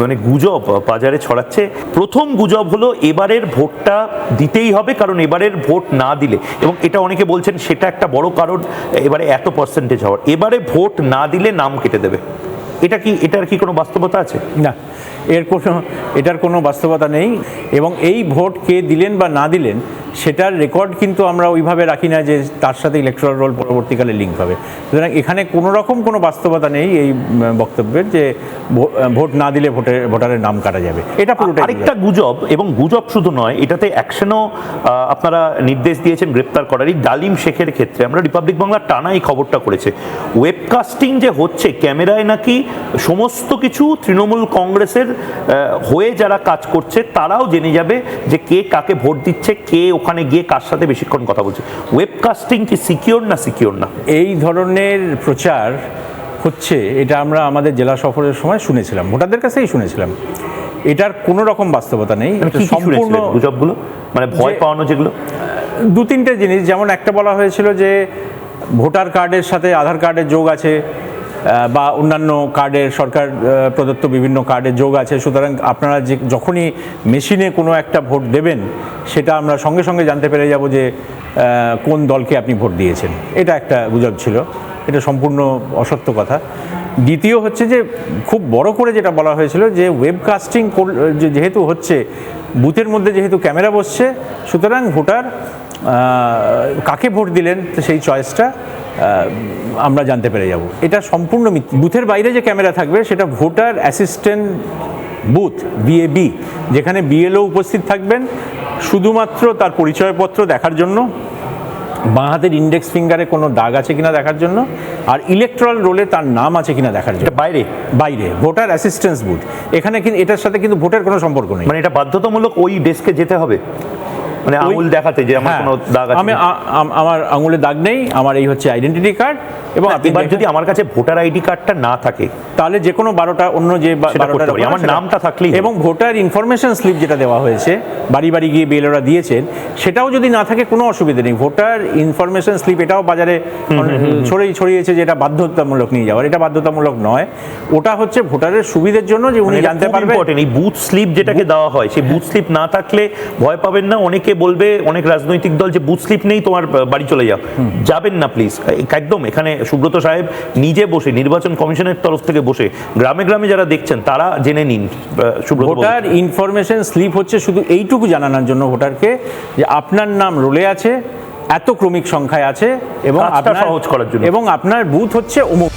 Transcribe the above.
মানে গুজব বাজারে ছড়াচ্ছে। প্রথম গুজব হলো এবারের ভোটটা দিতেই হবে, কারণ এবারের ভোট না দিলে, এবং এটা অনেকে বলছেন সেটা একটা বড় কারণ এবারে এত পার্সেন্টেজ হওয়ার, এবারে ভোট না দিলে নাম কেটে দেবে। এটার কি কোনো বাস্তবতা আছে? না, এটার কোনো বাস্তবতা নেই। এবং এই ভোট কে দিলেন বা না দিলেন সেটার রেকর্ড কিন্তু আমরা ওইভাবে রাখি না যে তার সাথে ইলেকট্রাল রোল পরবর্তীকালে লিঙ্ক হবে। সুতরাং এখানে কোনো রকম কোনো বাস্তবতা নেই এই বক্তব্যের যে ভোট না দিলে ভোটারের নাম কাটা যাবে। এটা পুরোটাই আরেকটা গুজব, এবং গুজব শুধু নয়, এটাতে অ্যাকশনও আপনারা নির্দেশ দিয়েছেন গ্রেপ্তার করার। এই ডালিম শেখের ক্ষেত্রে আমরা রিপাবলিক বাংলা টানা এই খবরটা করেছে, ওয়েবকাস্টিং যে হচ্ছে ক্যামেরায়, নাকি সমস্ত কিছু তৃণমূল কংগ্রেসের হয়ে যারা কাজ করছে তারাও জেনে যাবে যে কে কাকে ভোট দিচ্ছে, কে ওখানে গিয়ে কার সাথে বেশিক্ষণ কথা বলছে। ওয়েবকাস্টিং কি সিকিউর না সিকিউর না? এই ধরনের প্রচার হচ্ছে, এটা আমরা আমাদের জেলা সফরের সময় শুনেছিলাম, ভোটারদের কাছেই শুনেছিলাম। এটার কোনো রকম বাস্তবতা নেই। সম্পূর্ণ গুজবগুলো, মানে ভয় পাওয়ানো যেগুলো, দু তিনটে জিনিস। যেমন একটা বলা হয়েছিল যে ভোটার কার্ডের সাথে আধার কার্ডের যোগ আছে, বা অন্যান্য কার্ডের, সরকার প্রদত্ত বিভিন্ন কার্ডের যোগ আছে, সুতরাং আপনারা যখনই মেশিনে কোনো একটা ভোট দেবেন সেটা আমরা সঙ্গে সঙ্গে জানতে পেরে যাব যে কোন দলকে আপনি ভোট দিয়েছেন। এটা একটা গুজব ছিল, এটা সম্পূর্ণ অসত্য কথা। দ্বিতীয় হচ্ছে যে খুব বড় করে যেটা বলা হয়েছিল যে ওয়েবকাস্টিং যেহেতু হচ্ছে, বুথের মধ্যে যেহেতু ক্যামেরা বসছে, সুতরাং ভোটার কাকে ভোট দিলেন সেই চয়েসটা আমরা জানতে পেরে যাব। এটা সম্পূর্ণ বুথের বাইরে যে ক্যামেরা থাকবে সেটা ভোটার অ্যাসিস্ট্যান্ট বুথ, বিএবি, যেখানে বিএলও উপস্থিত থাকবেন শুধুমাত্র তার পরিচয়পত্র দেখার জন্য, বাঁ হাতের ইন্ডেক্স ফিঙ্গারে কোনো দাগ আছে কিনা দেখার জন্য, আর ইলেকট্রাল রোলে তার নাম আছে কিনা দেখার জন্য। বাইরে ভোটার অ্যাসিস্ট্যান্স বুথ। এখানে কিন্তু এটার সাথে কিন্তু ভোটের কোনো সম্পর্ক নেই। মানে এটা বাধ্যতামূলক ওই ডেস্কে যেতে হবে, মানে আঙুল দেখাতে যে আমার কোনো দাগ আছে। আমার আঙুলে দাগ নেই, আমার এই হচ্ছে আইডেন্টিটি কার্ড। এবং এবার যদি আমার কাছে ভোটার আইডি কার্ডটা না থাকে, তাহলে যে কোনো 12টা অন্য যে 12টা আমার নামটা থাকলেই, এবং ভোটার ইনফরমেশন স্লিপ যেটা দেওয়া হয়েছে, বাড়ি বাড়ি গিয়ে বিএলওরা দিয়েছেন, সেটাও যদি না থাকে কোনো অসুবিধা নেই। ভোটার ইনফরমেশন স্লিপ এটাও বাজারে ছড়িয়েছে যে এটা বাধ্যতামূলক নিয়ে যাওয়ার। এটা বাধ্যতামূলক নয়, ওটা হচ্ছে ভোটারের সুবিধার জন্য, যে উনি জানতে পারবেন। এই বুথ স্লিপ যেটাকে দেওয়া হয়, সেই বুথ স্লিপ না থাকলে ভয় পাবেন না। অনেকে বলবে, অনেক রাজনৈতিক দল, যে বুথ স্লিপ নেই তোমার বাড়ি চলে যাও, যাবেন না প্লিজ। একদম এখানে সুব্রত সাহেব নিজে বসে, নির্বাচন কমিশনের তরফ থেকে বসে, গ্রামে গ্রামে যারা দেখছেন তারা জেনে নিন। ভোটার ইনফরমেশন স্লিপ হচ্ছে শুধু এইটুকু জানানোর জন্য ভোটারকে যে আপনার নাম রোলে আছে, এত ক্রমিক সংখ্যায় আছে, এবং আপনার সহজ করার জন্য, এবং আপনার বুথ হচ্ছে অমুক।